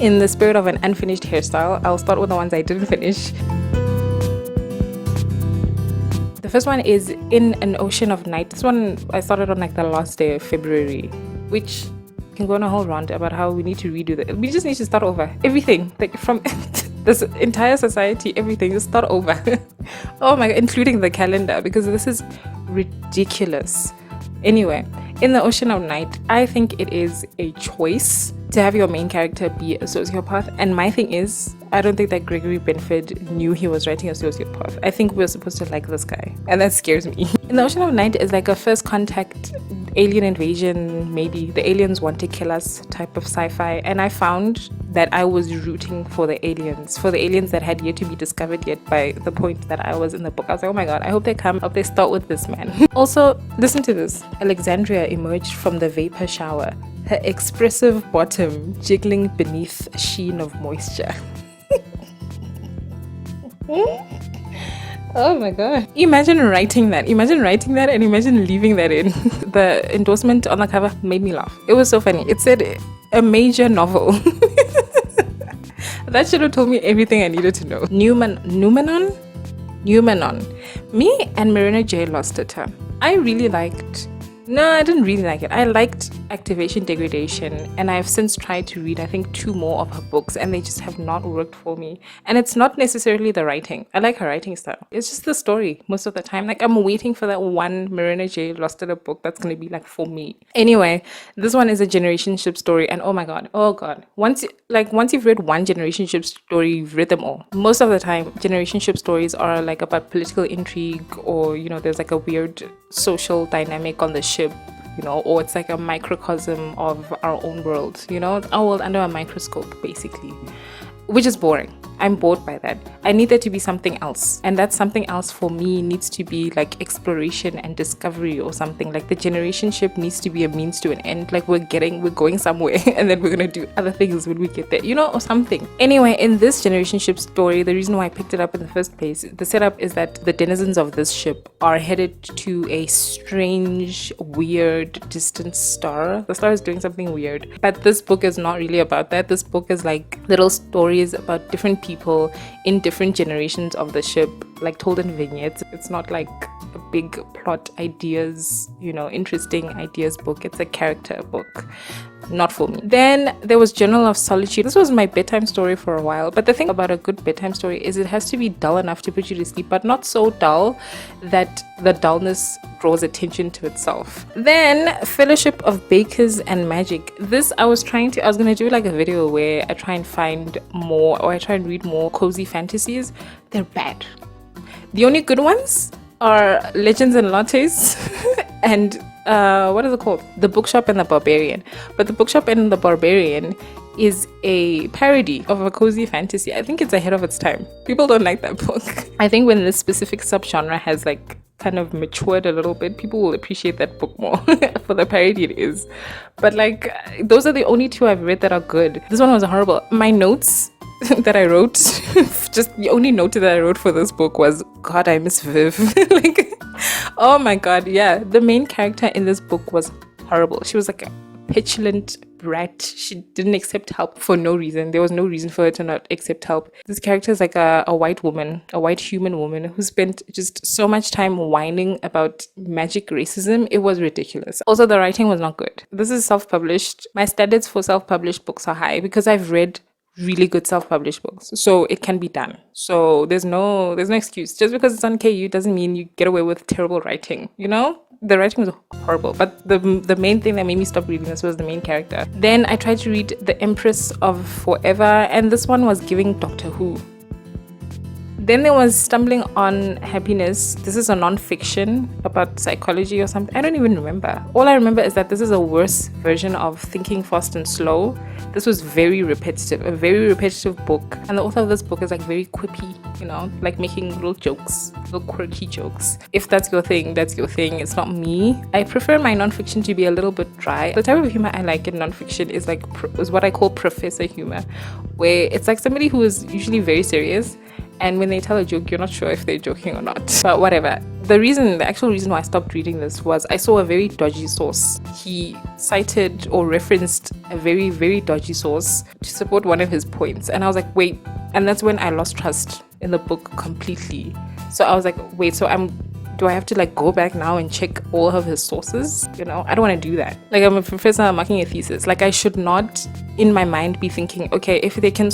In the spirit of an unfinished hairstyle, I'll start with the ones I didn't finish. The first one is In an Ocean of Night. This one I started on like the last day of February, which can go on a whole rant about how we need to redo that. We just need to start over. Everything, like from this entire society, everything, just start over. Oh my god, including the calendar, because this is ridiculous. Anyway, In the Ocean of Night, I think it is a choice to have your main character be a sociopath. And my thing is, I don't think that Gregory Benford knew he was writing a sociopath. I think we're supposed to like this guy, and that scares me. In the Ocean of Night is like a first contact alien invasion, maybe the aliens want to kill us type of sci-fi, and I found that I was rooting for the aliens that had yet to be discovered yet by the point that I was in the book. I was like, oh my god, I hope they come, I hope they start with this man. Also, listen to this. Alexandria emerged from the vapor shower, her expressive bottom jiggling beneath a sheen of moisture. Oh my god. Imagine writing that and imagine leaving that in. The endorsement on the cover made me laugh. It was so funny. It said a major novel. That should have told me everything I needed to know. Noumenon. Me and Marina J. Lostetter. I didn't really like it. I liked Activation Degradation, and I've since tried to read, I think, 2 more of her books, and they just have not worked for me. And it's not necessarily the writing. I like her writing style. It's just the story most of the time. Like, I'm waiting for that one Marina J. Lostetter book that's going to be like for me. Anyway, this one is a generationship story, and oh god. Once you've read one generationship story, you've read them all. Most of the time, generationship stories are like about political intrigue, or there's like a weird social dynamic on the ship, or it's like a microcosm of our own world, our world under a microscope, basically, which is boring. I'm bored by that. I need there to be something else, and that something else for me needs to be like exploration and discovery or something. Like the generationship needs to be a means to an end. Like we're going somewhere and then we're gonna do other things when we get there, or something. Anyway, in this generationship story, the reason why I picked it up in the first place, the setup is that the denizens of this ship are headed to a strange, weird, distant star. The star is doing something weird, but this book is not really about that. This book is like little stories about different people in different generations of the ship, like told in vignettes. It's not like a big plot ideas, interesting ideas book. It's a character book. Not for me. Then there was Journal of Solitude. This was my bedtime story for a while, but the thing about a good bedtime story is it has to be dull enough to put you to sleep, but not so dull that the dullness draws attention to itself. Then Fellowship of Bakers and Magic. This I was going to do like a video where I try and find more, or I try and read more cozy fantasies. They're bad. The only good ones are Legends and Lattes and what is it called? The Bookshop and the Barbarian. But The Bookshop and the Barbarian is a parody of a cozy fantasy. I think it's ahead of its time. People don't like that book. I think when this specific subgenre has like kind of matured a little bit, people will appreciate that book more for the parody it is. But like, those are the only 2 I've read that are good. This one was horrible. My notes that I wrote, just the only note that I wrote for this book was, God, I miss Viv. Like, oh my god, yeah. The main character in this book was horrible. She was like a petulant brat. She didn't accept help for no reason. There was no reason for her to not accept help. This character is like a white woman, a white human woman who spent just so much time whining about magic racism. It was ridiculous. Also, the writing was not good. This is self-published. My standards for self-published books are high because I've read really good self-published books, so it can be done. So there's no excuse. Just because it's on KU doesn't mean you get away with terrible writing. The writing was horrible, but the main thing that made me stop reading this was the main character. Then I tried to read The Empress of Forever, and this one was giving Doctor Who. Then there was Stumbling on Happiness. This is a non-fiction about psychology or something. I don't even remember. All I remember is that this is a worse version of Thinking Fast and Slow. This was very repetitive, a very repetitive book. And the author of this book is like very quippy, like making little jokes, little quirky jokes. If that's your thing, that's your thing. It's not me. I prefer my non-fiction to be a little bit dry. The type of humor I like in non-fiction is like is what I call professor humor, where it's like somebody who is usually very serious And when they tell a joke, you're not sure if they're joking or not. But whatever. The actual reason why I stopped reading this was I saw a very dodgy source. He cited or referenced a very, very dodgy source to support one of his points. And I was like, wait. And that's when I lost trust in the book completely. So I was like, wait, do I have to like go back now and check all of his sources? You know, I don't want to do that. Like, I'm a professor, I'm marking a thesis. Like, I should not in my mind be thinking, okay, if they can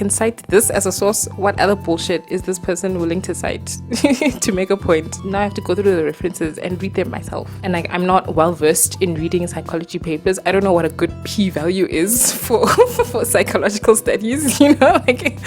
cite this as a source, what other bullshit is this person willing to cite to make a point? Now I have to go through the references and read them myself. And like, I'm not well versed in reading psychology papers. I don't know what a good p-value is for psychological studies. You know, like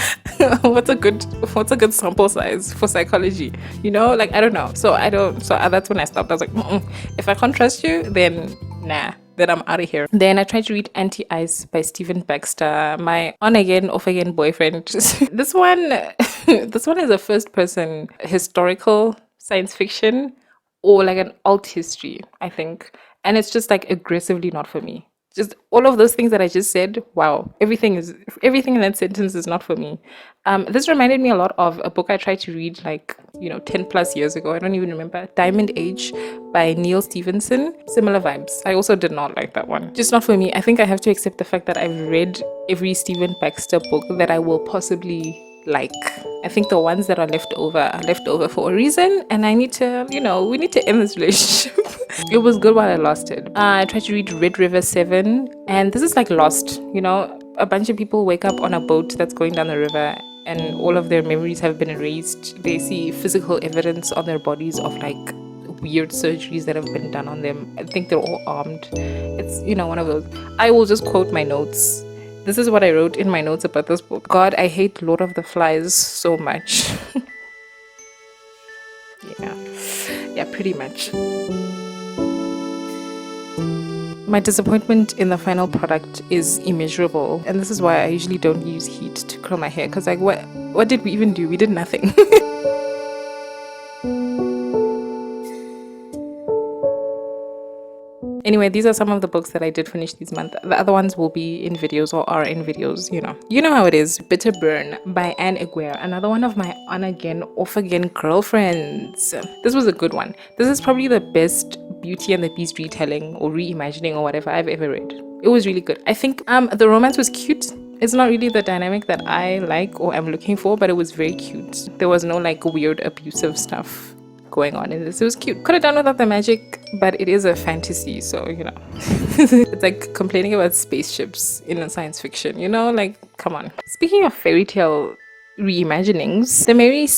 what's a good sample size for psychology? You know, like I don't know. So that's when I stopped. I was like, if I can't trust you, then nah. Then I'm out of here. Then I tried to read Anti-Ice by Stephen Baxter, my on-again, off-again boyfriend. This one is a first-person historical science fiction or like an alt history, I think. And it's just like aggressively not for me. Just all of those things that I just said, wow, everything in that sentence is not for me. This reminded me a lot of a book I tried to read 10 plus years ago. I don't even remember. Diamond Age by Neil Stephenson. Similar vibes. I also did not like that one. Just not for me. I think I have to accept the fact that I've read every Stephen Baxter book that I will possibly like. I think the ones that are left over for a reason, and I need to, we need to end this relationship. It was good while I lost it. I tried to read Red River 7, and this is like Lost, a bunch of people wake up on a boat that's going down the river, and all of their memories have been erased. They see physical evidence on their bodies of like weird surgeries that have been done on them. I think they're all armed. It's, one of those. I will just quote my notes. This is what I wrote in my notes about this book. God, I hate Lord of the Flies so much. Yeah, pretty much. My disappointment in the final product is immeasurable, and this is why I usually don't use heat to curl my hair, because like what did we even do? We did nothing. Anyway, these are some of the books that I did finish this month. The other ones will be in videos or are in videos, You know how it is. Bitterbun by Ann Aguirre, another one of my on-again, off-again girlfriends. This was a good one. This is probably the best Beauty and the Beast retelling or reimagining or whatever I've ever read. It was really good. I think the romance was cute. It's not really the dynamic that I like or am looking for, but it was very cute. There was no like weird abusive stuff going on in this. It was cute. Could have done without the magic, but it is a fantasy, so it's like complaining about spaceships in a science fiction, like come on. Speaking of fairy tale reimaginings, The Merry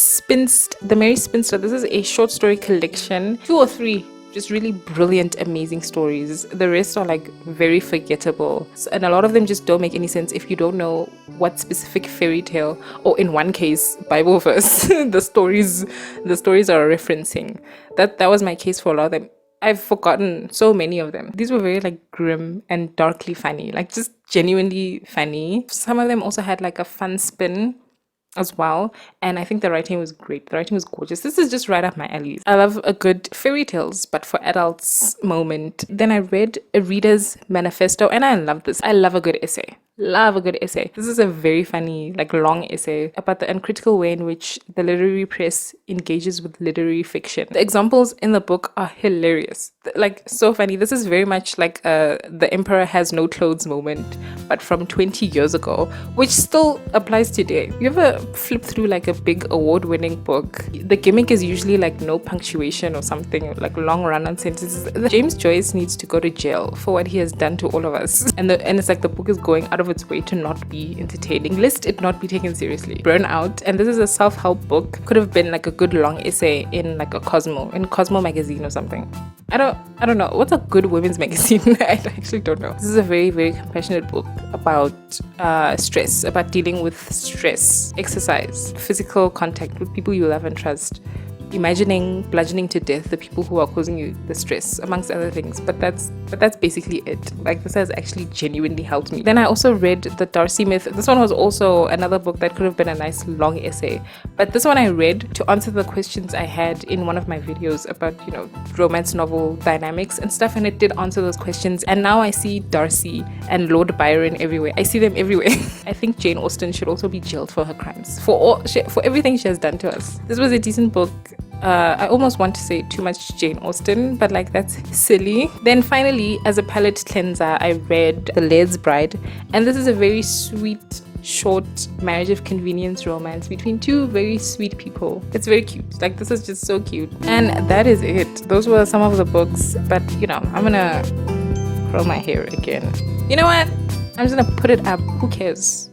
Spinster, this is a short story collection, 2 or 3 just really brilliant, amazing stories. The rest are like very forgettable, and a lot of them just don't make any sense if you don't know what specific fairy tale, or in one case Bible verse the stories are referencing. That was my case for a lot of them. I've forgotten so many of them. These were very like grim and darkly funny, like just genuinely funny. Some of them also had like a fun spin as well, and I think the writing was great. The writing was gorgeous. This is just right up my alley. I love a good fairy tales but for adults moment. Then I read a reader's manifesto, and I love this. I love a good essay. This is a very funny, like long essay about the uncritical way in which the literary press engages with literary fiction. The examples in the book are hilarious, like so funny. This is very much like the Emperor has no clothes moment, but from 20 years ago, which still applies today. You ever flip through like a big award-winning book? The gimmick is usually like no punctuation or something, like long run-on sentences. James Joyce needs to go to jail for what he has done to all of us, and it's like the book is going out of its way to not be entertaining, lest it not be taken seriously. Burnout, and this is a self-help book, could have been like a good long essay in like a Cosmo magazine or something. I don't know what's a good women's magazine. I actually don't know. This is a very, very compassionate book about stress, about dealing with stress, exercise, physical contact with people you love and trust, imagining bludgeoning to death the people who are causing you the stress, amongst other things. But that's basically it. Like, this has actually genuinely helped me. Then I also read The Darcy Myth. This one was also another book that could have been a nice long essay, but this one I read to answer the questions I had in one of my videos about, you know, romance novel dynamics and stuff, and it did answer those questions. And now I see Darcy and Lord Byron everywhere. I see them everywhere. I think Jane Austen should also be jailed for her crimes, for everything she has done to us. This was a decent book. I almost want to say too much Jane Austen, but like, that's silly. Then finally, as a palate cleanser, I read The Laird's Bride, and this is a very sweet, short marriage of convenience romance between two very sweet people. It's very cute. Like, this is just so cute. And that is it. Those were some of the books, but you know, I'm gonna curl my hair again. You know what? I'm just gonna put it up. Who cares?